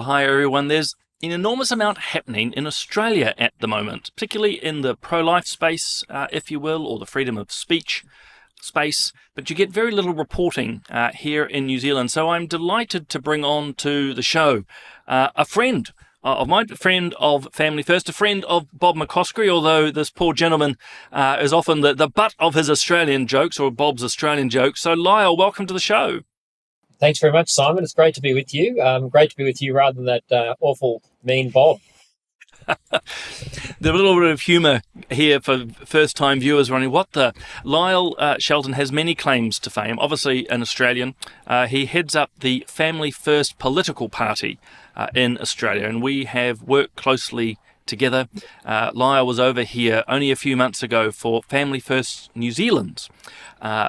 hi everyone. There's an enormous amount happening in Australia at the moment, particularly in the pro-life space, if you will, or the freedom of speech space, but you get very little reporting here in New Zealand. So I'm delighted to bring on to the show a friend of mine, a friend of Family First, a friend of Bob McCoskrie, although this poor gentleman is often the butt of his Australian jokes, or Bob's Australian jokes. So Lyle, welcome to the show. Thanks very much, Simon. It's great to be with you. Great to be with you rather than that awful, mean Bob. The little bit of humour here for first-time viewers running. What the? Lyle Shelton has many claims to fame. Obviously an Australian. He heads up the Family First political party in Australia, and we have worked closely together. Lyle was over here only a few months ago for Family First New Zealand's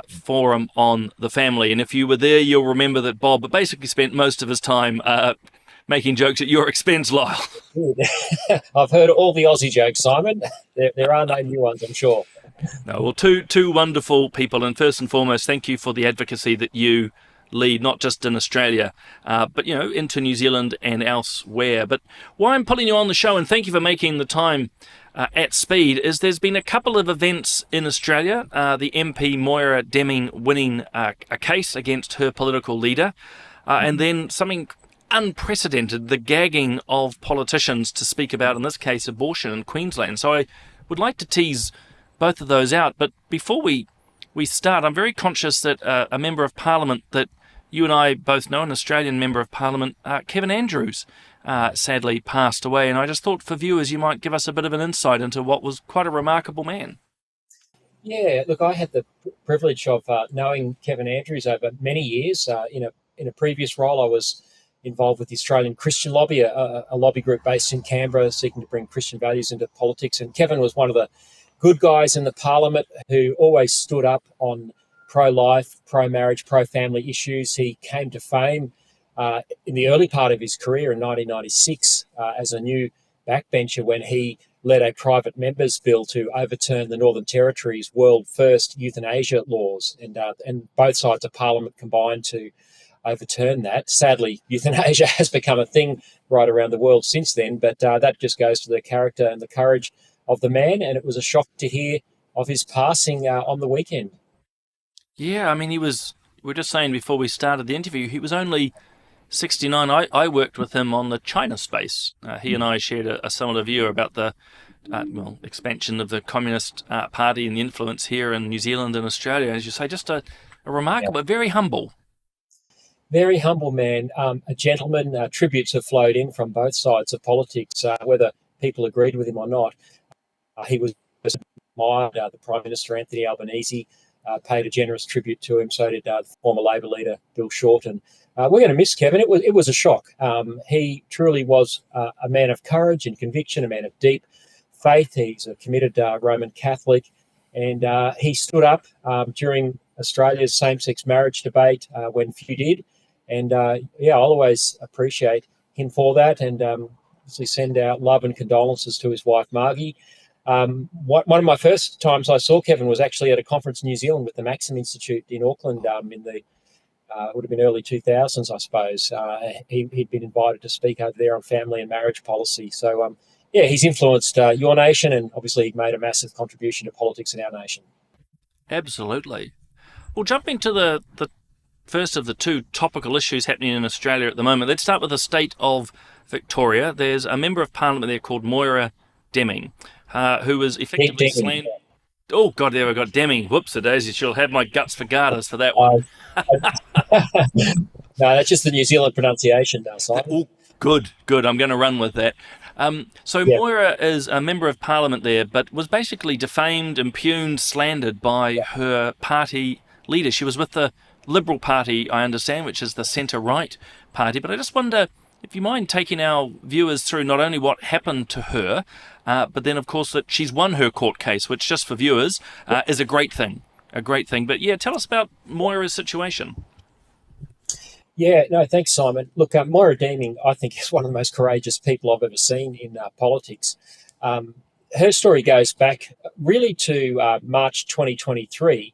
forum on the family. And if you were there, you'll remember that Bob basically spent most of his time making jokes at your expense, Lyle. I've heard all the Aussie jokes, Simon. There are no new ones, I'm sure. No, well, two wonderful people. And first and foremost, thank you for the advocacy that you lead, not just in Australia, but, into New Zealand and elsewhere. But why I'm putting you on the show, and thank you for making the time at speed, is there's been a couple of events in Australia. The MP Moira Deeming winning a case against her political leader, and then something unprecedented, the gagging of politicians to speak about, in this case, abortion in Queensland. So I would like to tease both of those out. But before we start, I'm very conscious that a Member of Parliament that you and I both know, an Australian Member of Parliament, Kevin Andrews, sadly passed away. And I just thought for viewers you might give us a bit of an insight into what was quite a remarkable man. Yeah, look, I had the privilege of knowing Kevin Andrews over many years. In a previous role, I was involved with the Australian Christian Lobby, a lobby group based in Canberra seeking to bring Christian values into politics. And Kevin was one of the good guys in the parliament who always stood up on pro-life, pro-marriage, pro-family issues. He came to fame in the early part of his career in 1996 as a new backbencher when he led a private members bill to overturn the Northern Territory's world first euthanasia laws. And both sides of parliament combined to overturn that. Sadly, euthanasia has become a thing right around the world since then, but that just goes to the character and the courage of the man, and it was a shock to hear of his passing on the weekend. Yeah, I mean, we were just saying before we started the interview, he was only 69. I worked with him on the China space. He and I shared a similar view about the expansion of the Communist Party and the influence here in New Zealand and Australia. As you say, just a remarkable, very humble. Very humble man, a gentleman. Tributes have flowed in from both sides of politics, whether people agreed with him or not. He was admired. The Prime Minister, Anthony Albanese, paid a generous tribute to him. So did the former Labor leader, Bill Shorten. We're going to miss Kevin. It was a shock. He truly was a man of courage and conviction, a man of deep faith. He's a committed Roman Catholic. And he stood up during Australia's same-sex marriage debate when few did. And I'll always appreciate him for that, and obviously send out love and condolences to his wife, Margie. One of my first times I saw Kevin was actually at a conference in New Zealand with the Maxim Institute in Auckland in the would have been early 2000s, I suppose. He'd been invited to speak over there on family and marriage policy. So, he's influenced your nation, and obviously he made a massive contribution to politics in our nation. Absolutely. Well, jumping to the first of the two topical issues happening in Australia at the moment, let's start with the state of Victoria. There's a Member of Parliament there called Moira Deeming, who was effectively slandered. Oh, God, there we got Deeming. Whoops-a-daisy. She'll have my guts for garters for that one. No, that's just the New Zealand pronunciation now, Simon. Oh, good. I'm going to run with that. Moira is a Member of Parliament there, but was basically defamed, impugned, slandered by her party leader. She was with the Liberal Party, I understand, which is the centre-right party. But I just wonder if you mind taking our viewers through not only what happened to her, but then, of course, that she's won her court case, which just for viewers is a great thing. But, tell us about Moira's situation. Yeah, no, thanks, Simon. Look, Moira Deeming, I think, is one of the most courageous people I've ever seen in politics. Her story goes back really to March 2023,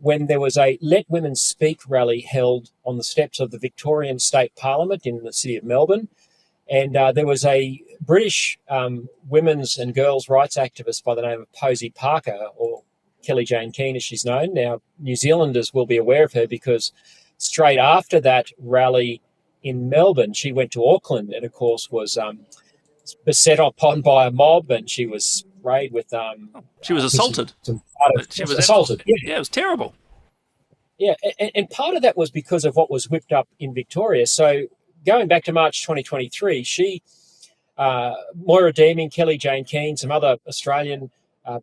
when there was a Let Women Speak rally held on the steps of the Victorian State Parliament in the city of Melbourne. And there was a British women's and girls' rights activist by the name of Posey Parker, or Kelly Jane Keane as she's known. Now, New Zealanders will be aware of her because straight after that rally in Melbourne, she went to Auckland and, of course, was beset upon by a mob, and she was sprayed with... she was assaulted. She was assaulted. Yeah, it was terrible. Yeah, and part of that was because of what was whipped up in Victoria. So going back to March 2023, Moira Deeming, Kelly Jane Keane, some other Australian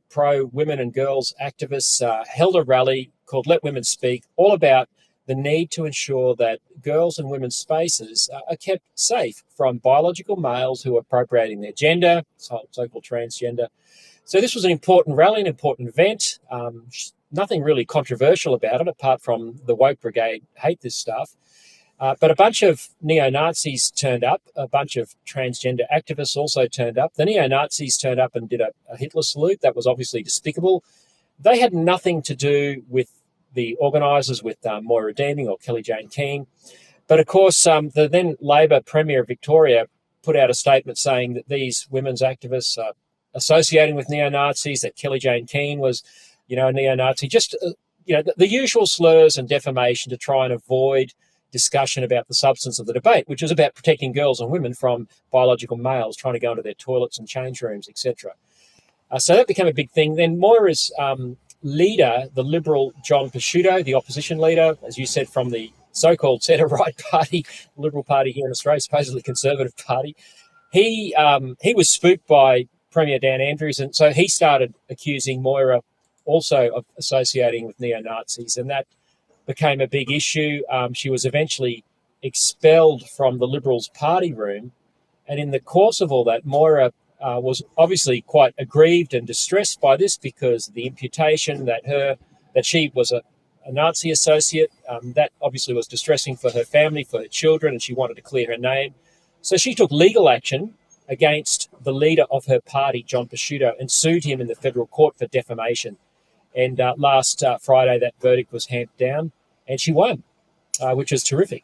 pro-women and girls activists held a rally called Let Women Speak, all about the need to ensure that girls and women's spaces are kept safe from biological males who are appropriating their gender, so-called transgender. So this was an important rally, an important event. Nothing really controversial about it, apart from the woke brigade hate this stuff. But a bunch of neo-Nazis turned up. A bunch of transgender activists also turned up. The neo-Nazis turned up and did a Hitler salute. That was obviously despicable. They had nothing to do with the organisers, with Moira Deeming or Kelly Jane Keane. But of course, the then Labor Premier of Victoria put out a statement saying that these women's activists are associating with neo-Nazis, that Kelly Jane Keane was, a neo-Nazi, just, the usual slurs and defamation to try and avoid discussion about the substance of the debate, which was about protecting girls and women from biological males trying to go into their toilets and change rooms, etc. So that became a big thing. Then Moira's leader, the Liberal John Pesutto, the opposition leader, as you said, from the so-called centre-right party, Liberal Party here in Australia, supposedly Conservative Party, he was spooked by Premier Dan Andrews, and so he started accusing Moira also of associating with neo-Nazis, and that became a big issue. She was eventually expelled from the Liberals' party room, and in the course of all that, Moira was obviously quite aggrieved and distressed by this, because the imputation that she was a Nazi associate, that obviously was distressing for her family, for her children, and she wanted to clear her name. So she took legal action against the leader of her party, John Pesutto, and sued him in the federal court for defamation. And last Friday, that verdict was handed down, and she won, which is terrific.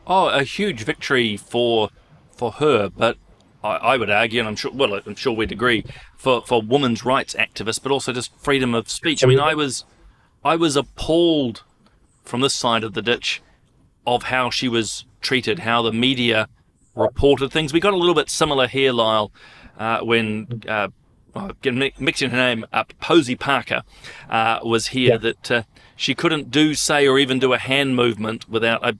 Oh, a huge victory for her, but I would argue, and I'm sure we'd agree, for women's rights activists, but also just freedom of speech. I mean, I was appalled from this side of the ditch of how she was treated, how the media reported things. We got a little bit similar here, Lyle, when mixing her name up, Posey Parker was here, that she couldn't say or even do a hand movement without...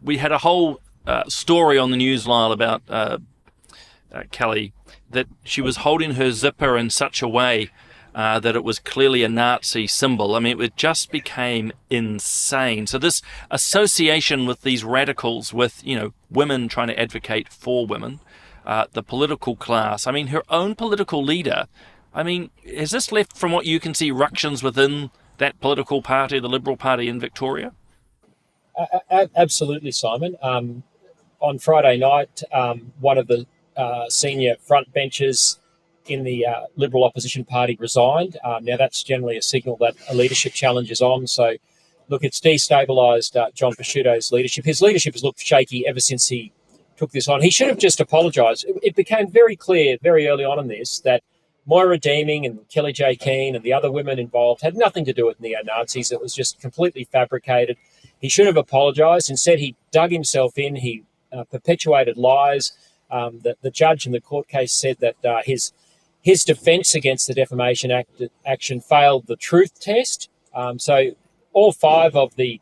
we had a whole story on the news, Lyle, about Kelly, that she was holding her zipper in such a way that it was clearly a Nazi symbol. I mean, it just became insane. So this association with these radicals, with, women trying to advocate for women, the political class, I mean, her own political leader, I mean, has this left, from what you can see, ructions within that political party, the Liberal Party in Victoria? Absolutely, Simon. On Friday night, one of the senior front benchers in the Liberal opposition party resigned. Now, that's generally a signal that a leadership challenge is on. So, look, it's destabilised John Pesutto's leadership. His leadership has looked shaky ever since he took this on. He should have just apologised. It became very clear very early on in this that Moira Deeming and Kelly J. Keane and the other women involved had nothing to do with neo-Nazis. It was just completely fabricated. He should have apologised. Instead, he dug himself in. He perpetuated lies. The judge in the court case said that his defence against the defamation action failed the truth test. So all five of the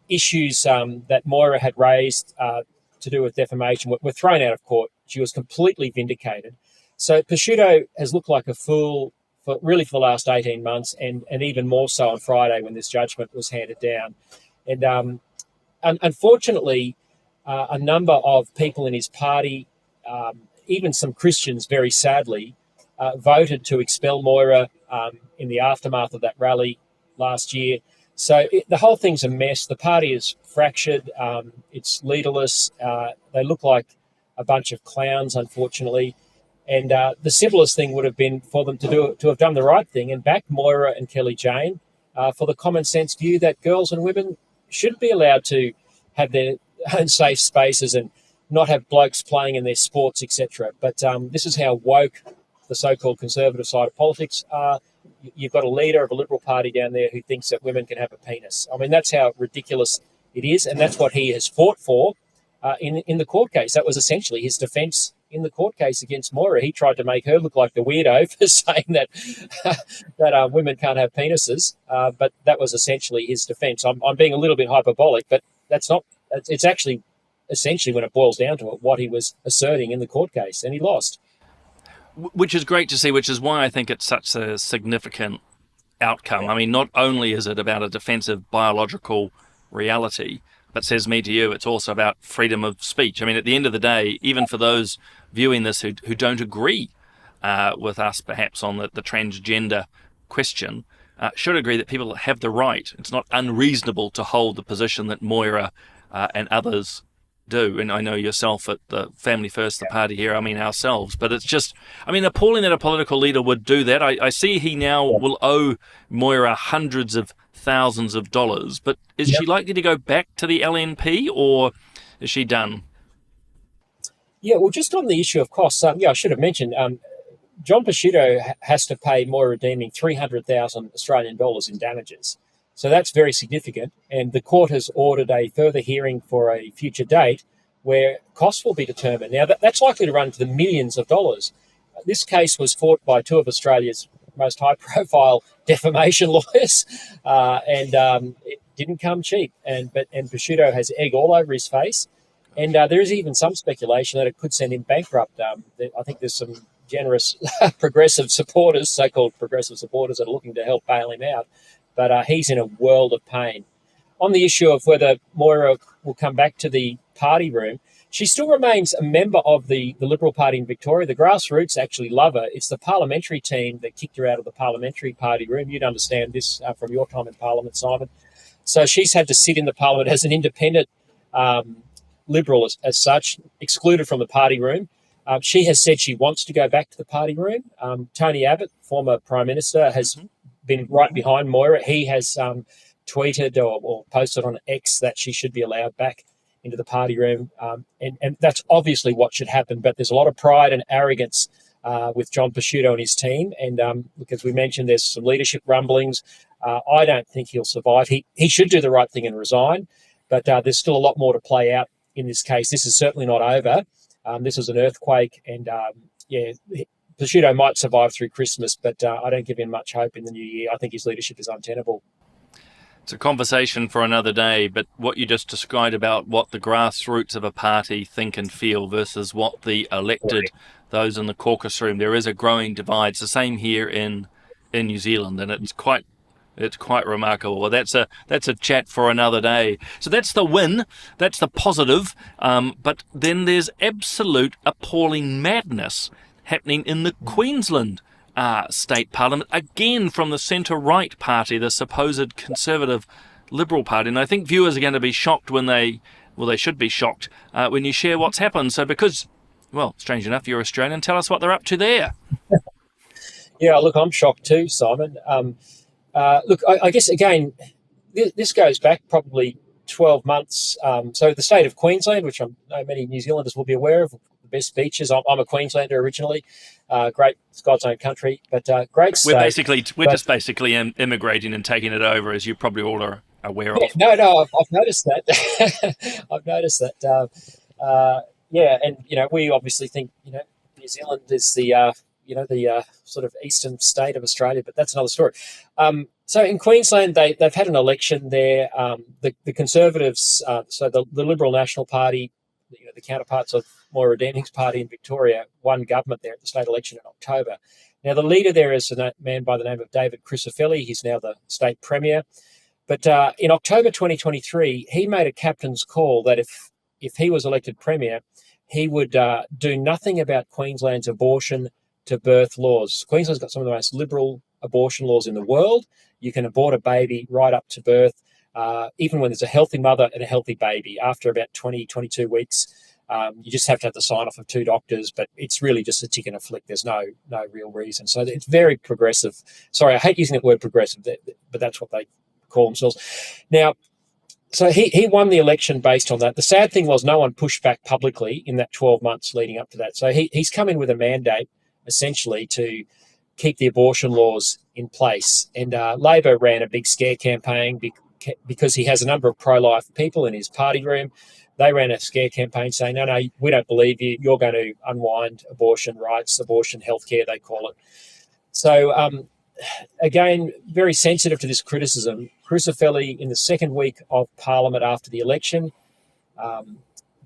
issues that Moira had raised to do with defamation were thrown out of court. She was completely vindicated. So Pesutto has looked like a fool for the last 18 months, and even more so on Friday when this judgment was handed down. And unfortunately, a number of people in his party, even some Christians, very sadly, voted to expel Moira in the aftermath of that rally last year. So the whole thing's a mess. The party is fractured. It's leaderless. They look like a bunch of clowns, unfortunately. And the simplest thing would have been for them to have done the right thing and back Moira and Kelly Jane for the common sense view that girls and women should be allowed to have their own safe spaces and not have blokes playing in their sports, etc. But this is how woke the so-called conservative side of politics are. You've got a leader of a Liberal Party down there who thinks that women can have a penis. I mean, that's how ridiculous it is, and that's what he has fought for in the court case. That was essentially his defence in the court case against Moira. He tried to make her look like the weirdo for saying that that women can't have penises, but that was essentially his defence. I'm being a little bit hyperbolic, but that's not. It's actually essentially, when it boils down to it, what he was asserting in the court case, and he lost. Which is great to see, which is why I think it's such a significant outcome. I mean, not only is it about a defence of biological reality, but says me to you, it's also about freedom of speech. I mean, at the end of the day, even for those viewing this who don't agree with us perhaps on the transgender question, should agree that people have the right. It's not unreasonable to hold the position that Moira and others do, and I know yourself at the Family First, the party here, I mean ourselves, but it's just, I mean, appalling that a political leader would do that. I see he now will owe Moira hundreds of thousands of dollars, but is she likely to go back to the LNP, or is she done? Yeah, well, just on the issue of costs, I should have mentioned, John Prosciutto has to pay Moira Deeming 300,000 Australian dollars in damages. So that's very significant, and the court has ordered a further hearing for a future date where costs will be determined. Now, that's likely to run to the millions of dollars. This case was fought by two of Australia's most high-profile defamation lawyers, and it didn't come cheap. And Prosciutto has egg all over his face, and there is even some speculation that it could send him bankrupt. I think there's some generous progressive supporters, so-called progressive supporters, that are looking to help bail him out. But he's in a world of pain. On the issue of whether Moira will come back to the party room, she still remains a member of the Liberal Party in Victoria. The grassroots actually love her. It's the parliamentary team that kicked her out of the parliamentary party room. You'd understand this from your time in Parliament, Simon. So she's had to sit in the Parliament as an independent Liberal as such, excluded from the party room. She has said she wants to go back to the party room. Tony Abbott, former Prime Minister, has been right behind Moira. He has tweeted or posted on X that she should be allowed back into the party room. And that's obviously what should happen. But there's a lot of pride and arrogance with John Prosciutto and his team. And because we mentioned there's some leadership rumblings, I don't think he'll survive. He should do the right thing and resign. But there's still a lot more to play out in this case. This is certainly not over. This is an earthquake. And Prosciutto might survive through Christmas, but I don't give him much hope in the new year. I think his leadership is untenable. It's a conversation for another day, but what you just described about what the grassroots of a party think and feel versus what the elected, those in the caucus room, there is a growing divide. It's the same here in New Zealand, and it's quite remarkable. Well, that's a chat for another day. So that's the win, that's the positive, but then there's absolute appalling madness happening in the Queensland state parliament, again from the centre-right party, the supposed conservative Liberal Party. And I think viewers are going to be shocked when they should be shocked when you share what's happened. So because, well, strange enough, you're Australian, tell us what they're up to there. Yeah, look, I'm shocked too, Simon. Look, I guess, again, this goes back probably 12 months. So the state of Queensland, which I know many New Zealanders will be aware of, the best beaches. I'm a Queenslander originally. Great, it's God's own country, but great state. We're just basically immigrating and taking it over, as you probably all are aware of. No, I've noticed that. I've noticed that. And we obviously think New Zealand is the sort of eastern state of Australia, but that's another story. So in Queensland, they've had an election there. The Conservatives, so the Liberal National Party, the counterparts of Moira Deeming's party in Victoria, won government there at the state election in October. Now, the leader there is a man by the name of David Crisafulli. He's now the state premier. But in October 2023, he made a captain's call that if he was elected premier, he would do nothing about Queensland's abortion to birth laws. Queensland's got some of the most liberal abortion laws in the world. You can abort a baby right up to birth, even when there's a healthy mother and a healthy baby. After about 22 weeks, you just have to have the sign-off of 2 doctors, but it's really just a tick and a flick. There's no real reason. So it's very progressive. Sorry, I hate using that word progressive, but that's what they call themselves. Now, So he won the election based on that. The sad thing was no one pushed back publicly in that 12 months leading up to that. So he's come in with a mandate, essentially, to keep the abortion laws in place. And Labor ran a big scare campaign because he has a number of pro-life people in his party room. They ran a scare campaign saying, no, we don't believe you. You're going to unwind abortion rights, abortion healthcare, they call it. So, again, very sensitive to this criticism. Crucifeli, in the second week of Parliament after the election,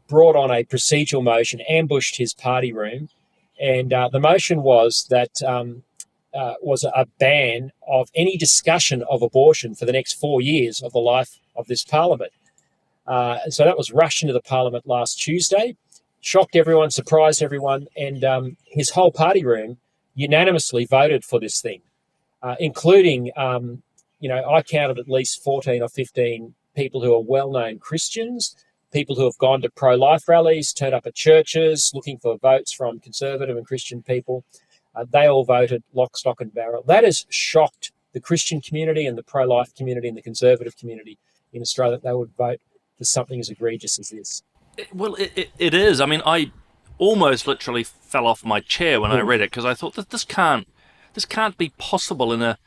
brought on a procedural motion, ambushed his party room, and the motion was that was a ban of any discussion of abortion for the next 4 years of the life of this Parliament. So that was rushed into the Parliament last Tuesday, shocked everyone, surprised everyone, and his whole party room unanimously voted for this thing, including, I counted at least 14 or 15 people who are well-known Christians, people who have gone to pro-life rallies, turned up at churches looking for votes from conservative and Christian people. They all voted lock, stock and barrel. That has shocked the Christian community and the pro-life community and the conservative community in Australia, that they would vote for something as egregious as this. Well, it is. I mean, I almost literally fell off my chair when I read it, because I thought that this can't be possible in a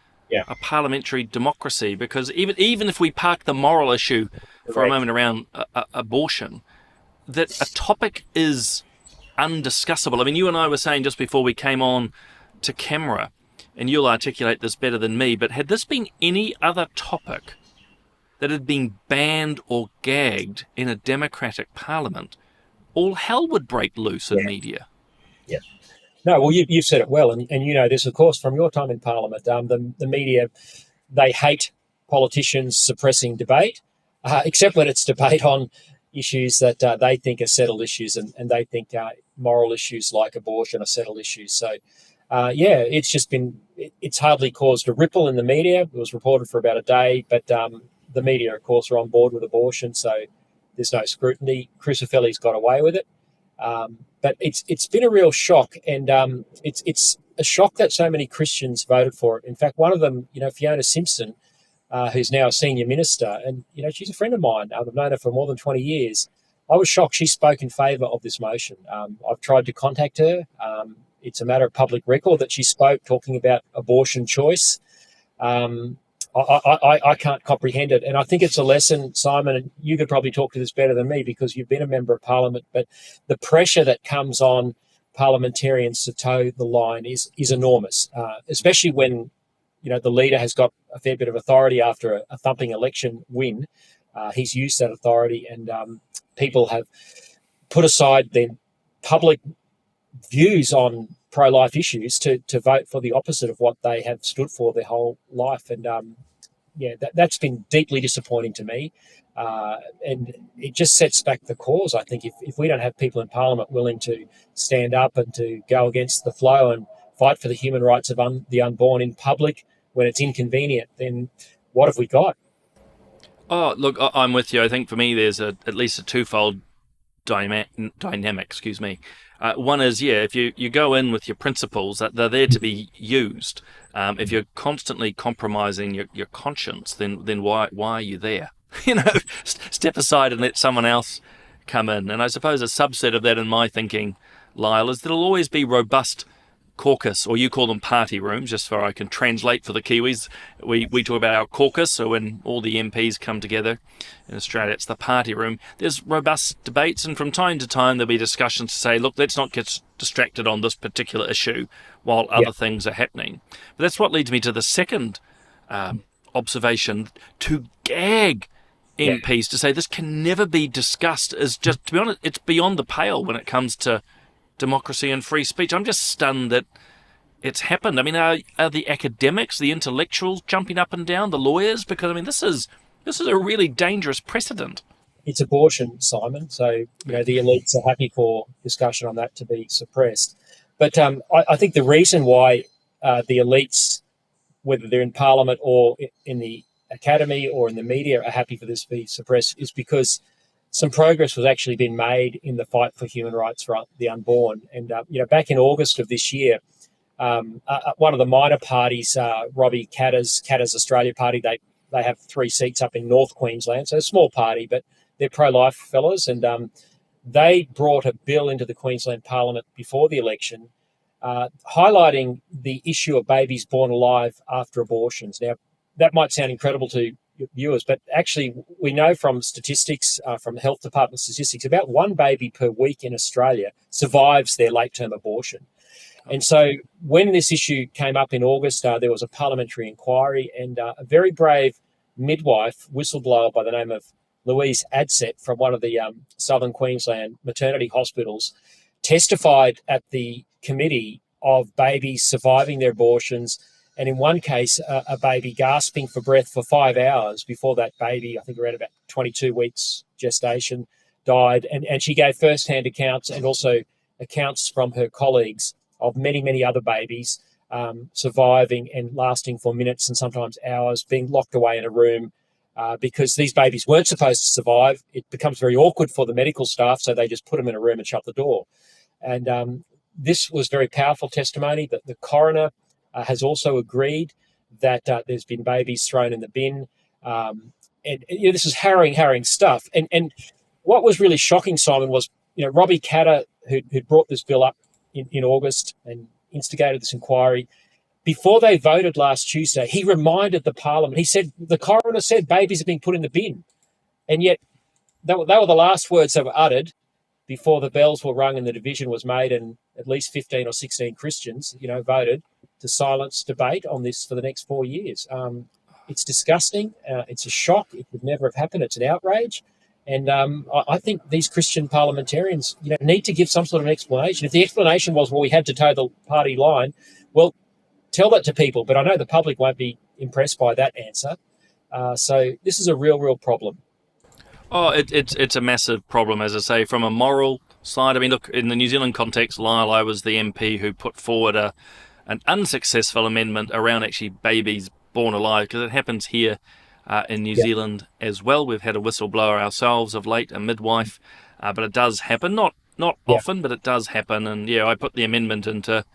parliamentary democracy, because even if we park the moral issue for a moment around abortion, that a topic is undiscussable. I mean, you and I were saying just before we came on to camera, and you'll articulate this better than me, but had this been any other topic that had been banned or gagged in a democratic parliament, all hell would break loose in media. Yeah. No, well, you've said it well, and you know this, of course, from your time in Parliament. The media, they hate politicians suppressing debate, except when it's debate on issues that they think are settled issues, and they think moral issues like abortion are settled issues. So, it's hardly caused a ripple in the media. It was reported for about a day, but the media, of course, are on board with abortion, so there's no scrutiny. Crucifeli's got away with it. But it's been a real shock, and it's a shock that so many Christians voted for it. In fact, one of them, Fiona Simpson, who's now a senior minister, and she's a friend of mine. I've known her for more than 20 years. I was shocked she spoke in favour of this motion. I've tried to contact her. It's a matter of public record that she spoke talking about abortion choice. I can't comprehend it. And I think it's a lesson, Simon, and you could probably talk to this better than me because you've been a member of Parliament, but the pressure that comes on parliamentarians to toe the line is enormous, especially when, the leader has got a fair bit of authority after a thumping election win. He's used that authority, and people have put aside their public views on pro-life issues to vote for the opposite of what they have stood for their whole life. And that's been deeply disappointing to me. And it just sets back the cause. I think if we don't have people in Parliament willing to stand up and to go against the flow and fight for the human rights of the unborn in public when it's inconvenient, then what have we got? Oh, look, I'm with you. I think for me there's at least a twofold dynamic. One is, if you go in with your principles, that they're there to be used. If you're constantly compromising your conscience, then why are you there? Step aside and let someone else come in. And I suppose a subset of that in my thinking, Lyle, is there'll always be robust caucus, or you call them party rooms, just so I can translate for the Kiwis. We talk about our caucus, so when all the MPs come together in Australia, it's the party room. There's robust debates, and from time to time there'll be discussions to say, look, let's not get distracted on this particular issue while other things are happening. But that's what leads me to the second observation, to gag MPs, to say this can never be discussed, is just, to be honest, it's beyond the pale when it comes to democracy and free speech. I'm just stunned that it's happened. I mean, are the academics, the intellectuals jumping up and down, the lawyers? Because, I mean, this is a really dangerous precedent. It's abortion, Simon. So, the elites are happy for discussion on that to be suppressed. But I think the reason why the elites, whether they're in Parliament or in the academy or in the media, are happy for this to be suppressed is because some progress was actually been made in the fight for human rights for the unborn. And, back in August of this year, one of the minor parties, Robbie Katter's Australia Party, they have 3 seats up in North Queensland, so a small party, but they're pro-life fellas, and they brought a bill into the Queensland Parliament before the election, highlighting the issue of babies born alive after abortions. Now, that might sound incredible to viewers, but actually we know from statistics, from health department statistics, about 1 baby per week in Australia survives their late-term abortion. And so when this issue came up in August, there was a parliamentary inquiry, and a very brave midwife, whistleblower by the name of Louise Adsett from one of the southern Queensland maternity hospitals, testified at the committee of babies surviving their abortions, and in one case, a baby gasping for breath for 5 hours before that baby, I think around about 22 weeks gestation, died. And she gave first-hand accounts and also accounts from her colleagues of many, many other babies surviving and lasting for minutes and sometimes hours, being locked away in a room because these babies weren't supposed to survive. It becomes very awkward for the medical staff, so they just put them in a room and shut the door. And this was very powerful testimony. That the coroner has also agreed that there's been babies thrown in the bin. And this is harrowing stuff. And what was really shocking, Simon, was Robbie Katter, who brought this bill up in August and instigated this inquiry. Before they voted last Tuesday, he reminded the Parliament. He said, the coroner said babies are being put in the bin. And yet they were the last words that were uttered before the bells were rung and the division was made, and at least 15 or 16 Christians, voted to silence debate on this for the next 4 years. It's disgusting. It's a shock. It would never have happened. It's an outrage. And I think these Christian parliamentarians need to give some sort of an explanation. If the explanation was, well, we had to toe the party line, well, tell that to people. But I know the public won't be impressed by that answer. So this is a real problem. Oh, it's a massive problem, as I say, from a moral side. I mean, look, in the New Zealand context, Lyle, I was the MP who put forward an unsuccessful amendment around actually babies born alive, because it happens here in New Zealand as well. We've had a whistleblower ourselves of late, a midwife, but it does happen, not often, but it does happen. And I put the amendment into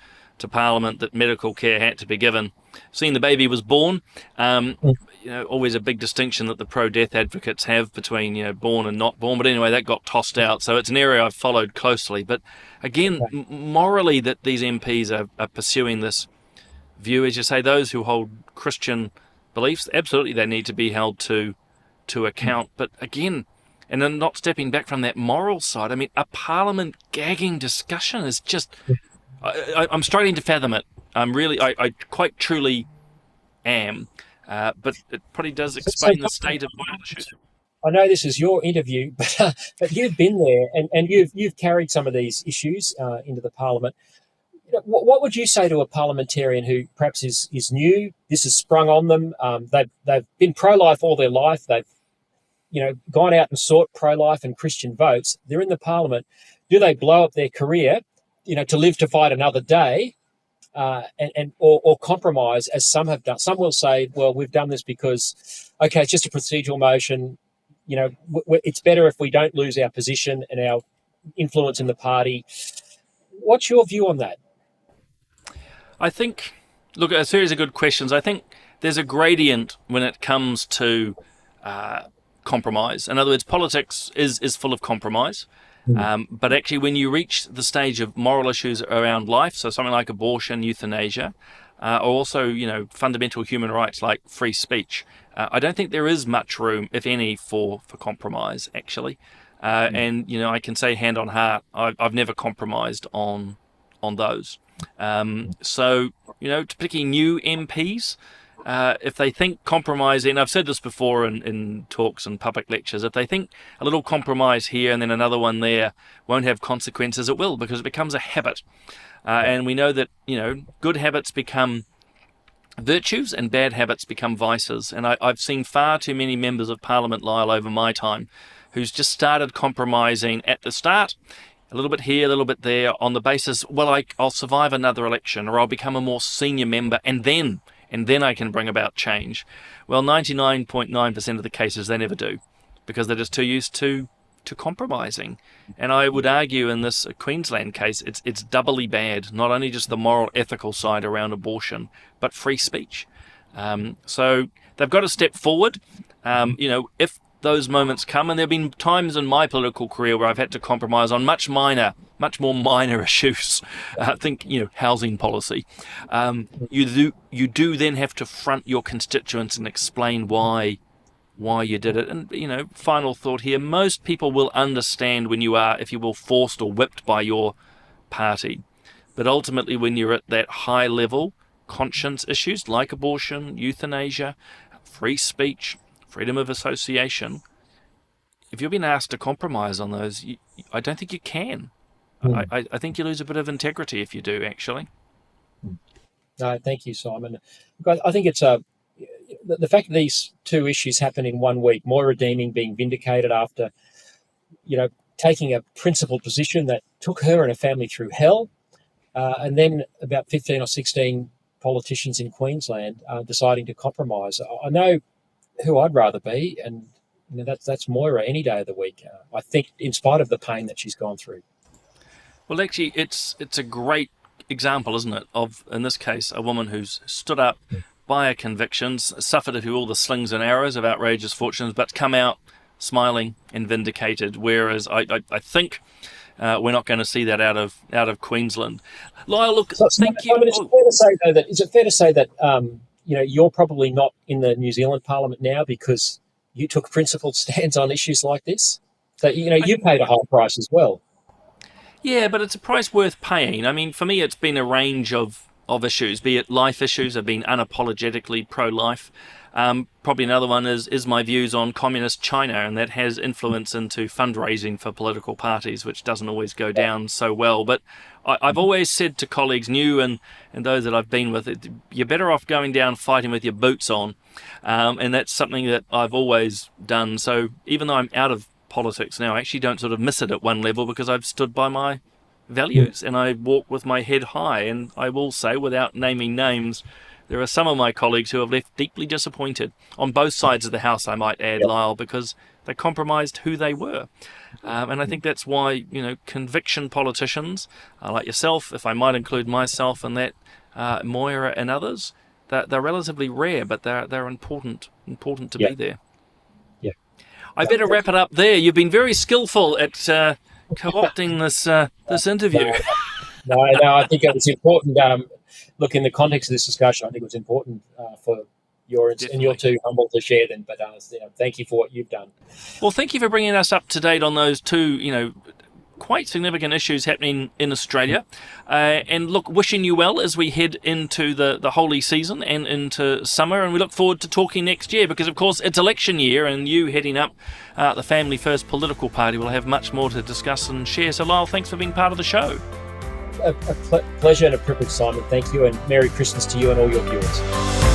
Parliament that medical care had to be given. Seeing the baby was born, always a big distinction that the pro-death advocates have between born and not born. But anyway, that got tossed out. So it's an area I've followed closely. But again, morally, that these MPs are pursuing this view, as you say, those who hold Christian beliefs, absolutely they need to be held to account. But again, and then not stepping back from that moral side, I mean, a Parliament gagging discussion is just... I'm struggling to fathom it. I quite truly am. But it probably does explain the state of my issues. I know this is your interview, but you've been there and you've carried some of these issues into the Parliament. What would you say to a parliamentarian who perhaps is new? This has sprung on them. They've been pro-life all their life. They've gone out and sought pro-life and Christian votes. They're in the Parliament. Do they blow up their career, to live to fight another day? Or compromise, as some have done. Some will say, well, we've done this because, okay, it's just a procedural motion. It's better if we don't lose our position and our influence in the party. What's your view on that? I think, look, a series of good questions. I think there's a gradient when it comes to compromise. In other words, politics is full of compromise. But actually, when you reach the stage of moral issues around life, so something like abortion, euthanasia, or also, fundamental human rights like free speech, I don't think there is much room, if any, for compromise, actually. And, I can say hand on heart, I've never compromised on those. So, particularly new MPs, if they think compromising, I've said this before in talks and public lectures, if they think a little compromise here and then another one there won't have consequences, it will, because it becomes a habit. And we know that, good habits become virtues and bad habits become vices. And I've seen far too many members of Parliament, Lyle, over my time, who's just started compromising at the start, a little bit here, a little bit there, on the basis, well, I'll survive another election, or I'll become a more senior member, and then I can bring about change. Well, 99.9% of the cases they never do, because they're just too used to compromising. And I would argue in this Queensland case, it's doubly bad, not only just the moral, ethical side around abortion, but free speech. So they've got to step forward. If those moments come, and there have been times in my political career where I've had to compromise on much more minor issues. Think, housing policy. You do then have to front your constituents and explain why you did it. And, final thought here, most people will understand when you are, if you will, forced or whipped by your party. But ultimately, when you're at that high level, conscience issues like abortion, euthanasia, free speech, freedom of association, if you've been asked to compromise on those, I don't think you can. I think you lose a bit of integrity if you do, actually. No, thank you, Simon. I think it's the fact that these two issues happen in 1 week, Moira Deeming being vindicated after, taking a principled position that took her and her family through hell, and then about 15 or 16 politicians in Queensland deciding to compromise. I know who I'd rather be, and that's Moira any day of the week. I think, in spite of the pain that she's gone through. Well, actually, it's a great example, isn't it, of, in this case, a woman who's stood up by her convictions, suffered through all the slings and arrows of outrageous fortunes, but come out smiling and vindicated. Whereas I think we're not going to see that out of Queensland. Lyle, look, thank you. Is it fair to say that you're probably not in the New Zealand Parliament now because you took principled stands on issues like this? So you paid a high price as well. Yeah, but it's a price worth paying. I mean, for me, it's been a range of issues, be it life issues. I've been unapologetically pro-life. Probably another one is my views on communist China, and that has influence into fundraising for political parties, which doesn't always go down so well. But I've always said to colleagues, new and those that I've been with, you're better off going down fighting with your boots on. And that's something that I've always done. So even though I'm out of politics now, I actually don't sort of miss it at one level because I've stood by my values and I walk with my head high. And I will say, without naming names, there are some of my colleagues who have left deeply disappointed on both sides of the house, I might add, Lyle, because they compromised who they were. And I think that's why, conviction politicians like yourself, if I might include myself and that, Moira and others, they're relatively rare, but they're important to be there. Yeah. I better wrap it up there. You've been very skillful at co-opting this interview. No, I think it was important. Look, in the context of this discussion, I think it was important for and you're too humble to share them. But thank you for what you've done. Well, thank you for bringing us up to date on those two, quite significant issues happening in Australia. And look, wishing you well as we head into the holy season and into summer. And we look forward to talking next year because, of course, it's election year and you heading up the Family First political party will have much more to discuss and share. So, Lyle, thanks for being part of the show. A pleasure and a privilege, Simon. Thank you, and Merry Christmas to you and all your viewers.